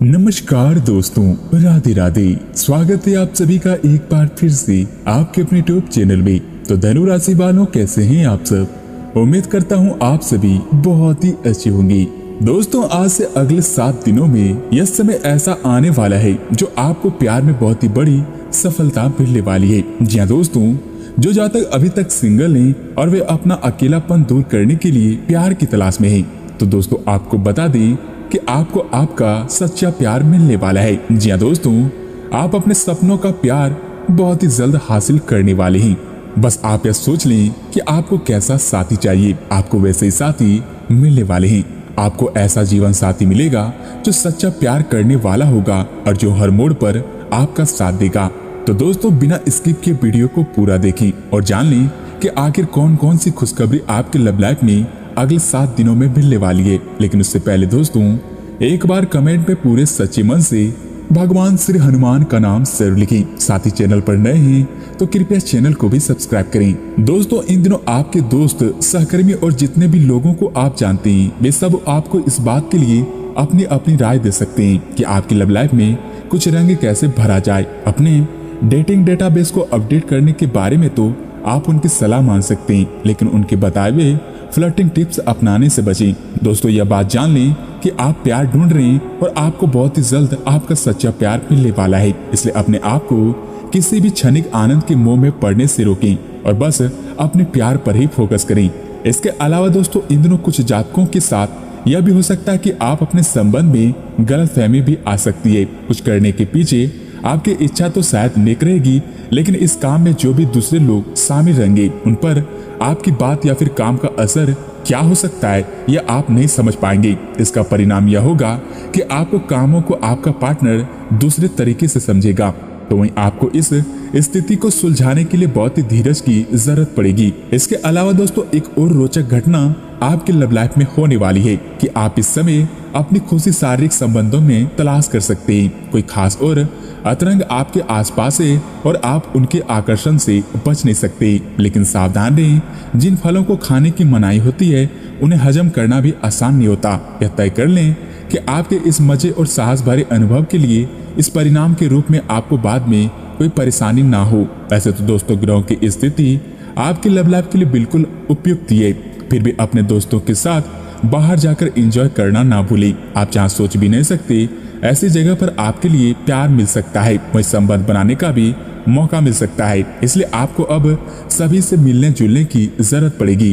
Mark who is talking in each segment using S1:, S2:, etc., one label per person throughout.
S1: नमस्कार दोस्तों, राधे राधे। स्वागत है आप सभी का एक बार फिर से आपके अपने यूट्यूब चैनल में। तो धनु राशि वालों, कैसे हैं आप सब? उम्मीद करता हूं आप सभी बहुत ही अच्छे होंगे। दोस्तों, आज से अगले 7 दिनों में यह समय ऐसा आने वाला है जो आपको प्यार में बहुत ही बड़ी सफलता मिलने वाली है। जी हाँ दोस्तों, जो जातक अभी तक सिंगल हैं और वे अपना अकेलापन दूर करने के लिए प्यार की तलाश में हैं, तो दोस्तों आपको बता दें कि आपको आपका सच्चा प्यार मिलने वाला है। जी हाँ दोस्तों, आप अपने सपनों का प्यार बहुत ही जल्द हासिल करने वाले हैं। बस आप यह सोच लें कि आपको कैसा साथी चाहिए, आपको वैसे ही साथी मिलने वाले हैं। आपको ऐसा जीवन साथी मिलेगा जो सच्चा प्यार करने वाला होगा और जो हर मोड़ पर आपका साथ देगा। तो दोस्तों, बिना स्किप के वीडियो को पूरा देखें और जान लें कि आखिर कौन कौन सी खुशखबरी आपके लव लाइफ में अगले 7 दिनों में मिलने वाली है। लेकिन उससे पहले दोस्तों, एक बार कमेंट में पूरे सच्चे मन से भगवान श्री हनुमान का नाम जरूर लिखें। साथ ही चैनल पर नए हैं तो कृपया चैनल को भी सब्सक्राइब करें। दोस्तों, इन दिनों आपके दोस्त, सहकर्मी और जितने भी लोगों को आप जानते हैं, वे सब आपको इस बात के लिए अपनी अपनी राय दे सकते हैं कि आपकी लव लाइफ में कुछ रंग कैसे भरा जाए। अपने डेटिंग डेटाबेस को अपडेट करने के बारे में तो आप उनकी सलाह मान सकते हैं, लेकिन उनके बताए हुए फ्लर्टिंग टिप्स अपनाने से बचें। दोस्तों, यह बात जान लें कि आप प्यार ढूंढ रहे हैं और आपको बहुत ही जल्द आपका सच्चा प्यार मिलने वाला है। इसलिए अपने आप को किसी भी क्षणिक आनंद के मोह में पड़ने से रोकें और बस अपने प्यार पर ही फोकस करें। इसके अलावा दोस्तों, इन दिनों कुछ जातकों के साथ यह भी हो सकता है कि आप अपने संबंध में गलतफहमी भी आ सकती है। कुछ करने के पीछे आपकी इच्छा तो शायद नेक रहेगी, लेकिन इस काम में जो भी दूसरे लोग शामिल रहेंगे उन पर आपकी बात या फिर काम का असर क्या हो सकता है, यह आप नहीं समझ पाएंगे। इसका परिणाम यह होगा कि आपको कामों को आपका पार्टनर दूसरे तरीके से समझेगा। तो वहीं आपको इस स्थिति को सुलझाने के लिए बहुत ही धीरज की जरूरत पड़ेगी। इसके अलावा दोस्तों, एक और रोचक घटना आपके लव लाइफ में होने वाली है कि आप इस समय अपनी खुशी शारीरिक संबंधों में तलाश कर सकते हैं। कोई खास और अतरंग आपके आसपास है और आप उनके आकर्षण से बच नहीं सकते। लेकिन सावधान रहें, जिन फलों को खाने की मनाही होती है उन्हें हजम करना भी आसान नहीं होता। यह तय कर लें कि आपके इस मजे और साहस भरे अनुभव के लिए इस परिणाम के रूप में आपको बाद में कोई परेशानी ना हो। वैसे तो दोस्तों, ग्रहों की स्थिति आपके लव लाइफ के लिए बिल्कुल उपयुक्त है, फिर भी अपने दोस्तों के साथ बाहर जाकर एंजॉय करना ना भूलें। आप जहाँ सोच भी नहीं सकते ऐसी जगह पर आपके लिए प्यार मिल सकता है, वही संबंध बनाने का भी मौका मिल सकता है। इसलिए आपको अब सभी से मिलने जुलने की जरूरत पड़ेगी।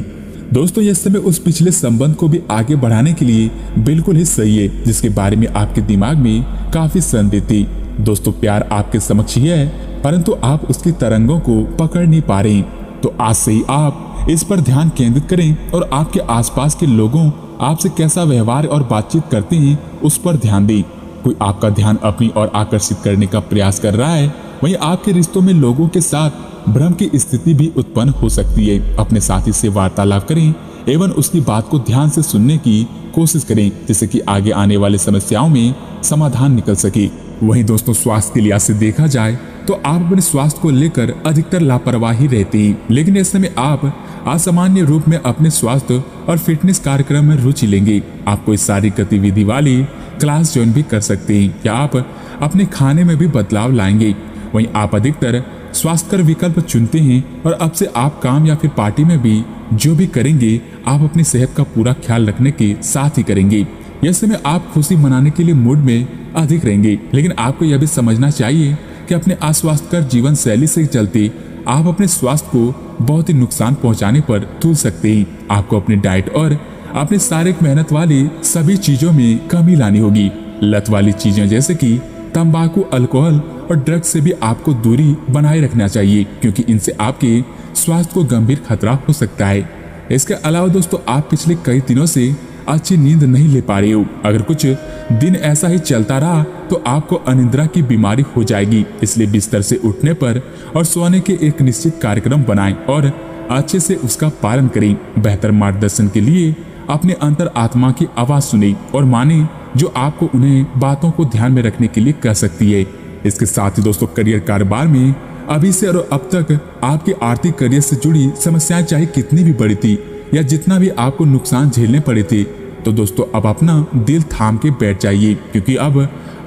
S1: दोस्तों, यह समय उस पिछले संबंध को भी आगे बढ़ाने के लिए बिल्कुल ही सही है जिसके बारे में आपके दिमाग में काफी संदेह थी। दोस्तों, प्यार आपके समक्ष ही है, परंतु आप उसकी तरंगों को पकड़ नहीं पा रहे। तो आज से ही आप इस पर ध्यान केंद्रित करें और आपके आसपास के लोगों आपसे कैसा व्यवहार और बातचीत करते हैं उस पर ध्यान दें। कोई आपका ध्यान अपनी ओर आकर्षित करने का प्रयास कर रहा है, वहीं आपके रिश्तों में लोगों के साथ भ्रम की स्थिति भी उत्पन्न हो सकती है। अपने साथी से वार्तालाप करें एवं उसकी बात को ध्यान से सुनने की कोशिश करें, जिससे कि आगे आने वाली समस्याओं में समाधान निकल सके। वहीं दोस्तों, स्वास्थ्य के लिहाज से देखा जाए तो आप अपने स्वास्थ्य को लेकर अधिकतर लापरवाही रहते हैं, लेकिन इस समय आप असामान्य रूप में अपने स्वास्थ्य और फिटनेस कार्यक्रम में रुचि लेंगे। आप कोई शारीरिक गतिविधि वाली क्लास ज्वाइन भी कर सकते हैं या आप अपने खाने में भी बदलाव लाएंगे। वहीं आप अधिकतर स्वास्थ्यकर विकल्प चुनते हैं और अब से आप काम या फिर पार्टी में भी जो भी करेंगे, आप अपनी सेहत का पूरा ख्याल रखने के साथ ही करेंगे। यह समय आप खुशी मनाने के लिए मूड में अधिक रहेंगे, लेकिन आपको यह भी समझना चाहिए कि अपने अस्वास्थ्यकर जीवन शैली से चलते आप अपने स्वास्थ्य को बहुत ही नुकसान पहुंचाने पर तुल सकते हैं। आपको अपनी डाइट और अपनी शारीरिक मेहनत वाली सभी चीजों में कमी लानी होगी। लत वाली चीजें जैसे कि तंबाकू, अल्कोहल और ड्रग्स से भी आपको दूरी बनाए रखना चाहिए, क्योंकि इनसे आपके स्वास्थ्य को गंभीर खतरा हो सकता है। इसके अलावा दोस्तों, आप पिछले कई दिनों से अच्छी नींद नहीं ले पा रहे हो। अगर कुछ दिन ऐसा ही चलता रहा तो आपको अनिद्रा की बीमारी हो जाएगी। इसलिए बिस्तर से उठने पर और सोने के एक निश्चित कार्यक्रम बनाएं और अच्छे से उसका पालन करें। बेहतर मार्गदर्शन के लिए अपने अंतर आत्मा की आवाज सुने और माने जो आपको उन्हें बातों को ध्यान में रखने के लिए कह सकती है। इसके साथ ही दोस्तों, करियर कारोबार में अभी से और अब तक आपके आर्थिक करियर से जुड़ी समस्याएं चाहे कितनी भी बड़ी थी या जितना भी आपको नुकसान झेलने पड़े थे, तो दोस्तों अब अपना दिल थाम के बैठ जाइए, क्योंकि अब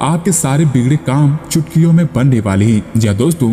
S1: आपके सारे बिगड़े काम चुटकियों में बनने वाले हैं। जी हाँ दोस्तों,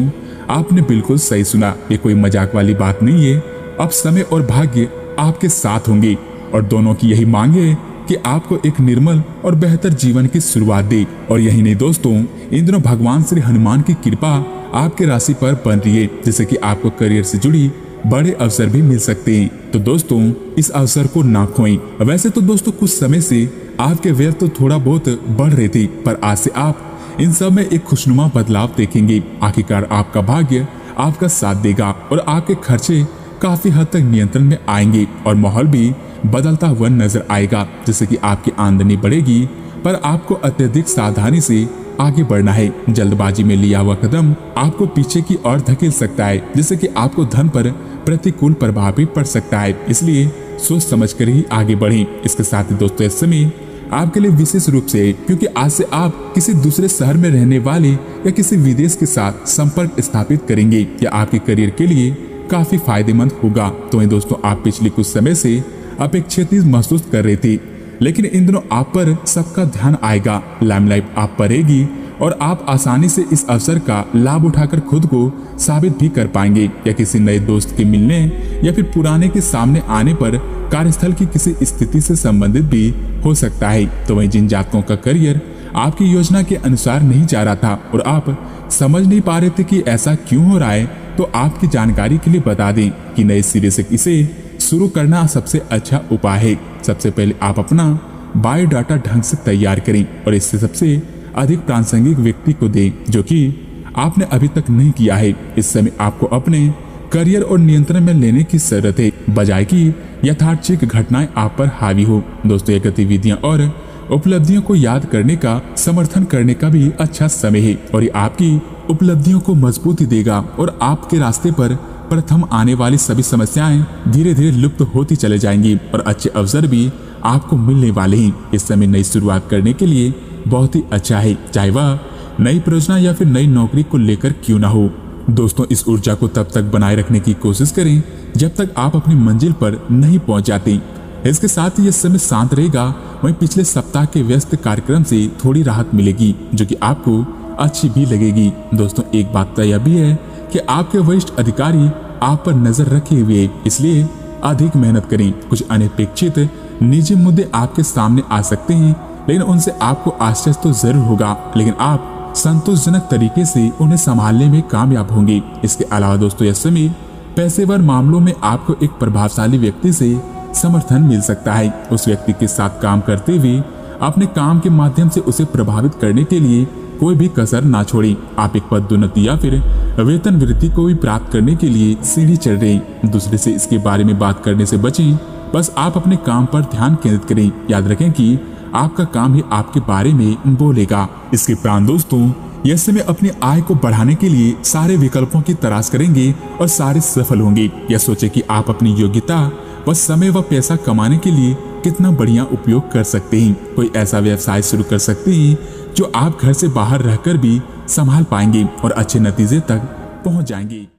S1: आपने बिल्कुल सही सुना, ये कोई मजाक वाली बात नहीं है। अब समय और भाग्य आपके साथ होंगे और दोनों की यही मांग है कि आपको एक निर्मल और बेहतर जीवन की शुरुआत दे। और यही नहीं दोस्तों, इन दिनों भगवान श्री हनुमान की कृपा आपके राशि पर बन रही है, जिससे कि आपको करियर से जुड़ी बड़े अवसर भी मिल सकते हैं। तो दोस्तों, इस अवसर को ना खोएं। वैसे तो दोस्तों कुछ समय से आपके व्यय तो थोड़ा बहुत बढ़ रहे थे, पर आज से आप इन सब में एक खुशनुमा बदलाव देखेंगे। आखिरकार आपका भाग्य आपका साथ देगा और आपके खर्चे काफी हद तक नियंत्रण में आएंगे और माहौल भी बदलता हुआ नजर आएगा, जिससे कि आपकी आमदनी बढ़ेगी। पर आपको अत्यधिक सावधानी से आगे बढ़ना है। जल्दबाजी में लिया हुआ कदम आपको पीछे की ओर धकेल सकता है, जिससे कि आपको धन पर प्रतिकूल प्रभाव भी पड़ सकता है। इसलिए सोच समझकर ही आगे बढ़ें। इसके साथ ही दोस्तों, इस समय आपके लिए विशेष रूप से, क्योंकि आज से आप किसी दूसरे शहर में रहने वाले या किसी विदेश के साथ संपर्क स्थापित करेंगे, या आपके करियर के लिए काफी फायदेमंद होगा। तो वहीं दोस्तों, आप पिछले कुछ समय से अपेक्षित महसूस कर रहे थे, लेकिन इन दिनों आप पर सबका ध्यान आएगा, लाइमलाइट आप पर रहेगी और आप आसानी से इस अवसर का लाभ उठाकर खुद को साबित भी कर पाएंगे, या किसी नए दोस्त के मिलने या फिर पुराने के सामने आने पर कार्यस्थल की किसी स्थिति से संबंधित भी हो सकता है। तो वहीं जिन जातकों का करियर आपकी योजना के अनुसार नहीं जा रहा था और आप समझ नहीं पा रहे थे कि ऐसा क्यों हो रहा है, तो आपकी जानकारी के लिए बता दें कि नए सिरे से इसे शुरू करना सबसे अच्छा उपाय है। सबसे पहले आप अपना बायोडाटा ढंग से तैयार करें और इससे सबसे अधिक प्रासंगिक व्यक्ति को दें, जो कि आपने अभी तक नहीं किया है। इस समय आपको अपने करियर और नियंत्रण में लेने की जरूरत है, बजाय कि यथार्थिक घटनाएं आप पर हावी हो। दोस्तों, ये गतिविधियां और उपलब्धियों को याद करने का समर्थन करने का भी अच्छा समय है और ये आपकी उपलब्धियों को मजबूती देगा और आपके रास्ते पर प्रथम आने वाली सभी समस्याएं धीरे धीरे लुप्त होती चले जाएंगी और अच्छे अवसर भी आपको मिलने वाले हैं। इस समय नई शुरुआत करने के लिए बहुत ही अच्छा है, चाहे वह नई परियोजना या फिर नई नौकरी को लेकर क्यों ना हो। दोस्तों, इस ऊर्जा को तब तक बनाए रखने की कोशिश करें जब तक आप अपनी मंजिल पर नहीं पहुंच जाते। इसके साथ ही यह समय शांत रहेगा। वहीं पिछले सप्ताह के व्यस्त कार्यक्रम से थोड़ी राहत मिलेगी, जो कि आपको अच्छी भी लगेगी। दोस्तों, एक बात तो यह भी है कि आपके वरिष्ठ अधिकारी आप पर नजर रखे हुए, इसलिए अधिक मेहनत करें। कुछ अनपेक्षित निजी मुद्दे आपके सामने आ सकते हैं, लेकिन उनसे आपको आश्चर्य तो जरूर होगा, लेकिन आप संतोषजनक तरीके से उन्हें संभालने में कामयाब होंगे। इसके अलावा दोस्तों, यह समय पेशेवर मामलों में आपको एक प्रभावशाली व्यक्ति से समर्थन मिल सकता है। उस व्यक्ति के साथ काम करते हुए अपने काम के माध्यम से उसे प्रभावित करने के लिए कोई भी कसर ना छोड़ें। आप एक पदोन्नति या फिर वेतन वृद्धि को भी प्राप्त करने के लिए सीढ़ी चढ़ रहे हैं। दूसरे से इसके बारे में बात करने से बचें, बस आप अपने काम पर ध्यान केंद्रित करें। याद रखें कि आपका काम ही आपके बारे में बोलेगा। इसके उपरांत दोस्तों, यह समय अपनी आय को बढ़ाने के लिए सारे विकल्पों की तलाश करेंगे और सारे सफल होंगे। यह सोचे कि आप अपनी योग्यता व समय व पैसा कमाने के लिए कितना बढ़िया उपयोग कर सकते हैं। कोई ऐसा व्यवसाय शुरू कर सकते हैं जो आप घर से बाहर रहकर भी संभाल पाएंगे और अच्छे नतीजे तक पहुंच जाएंगे।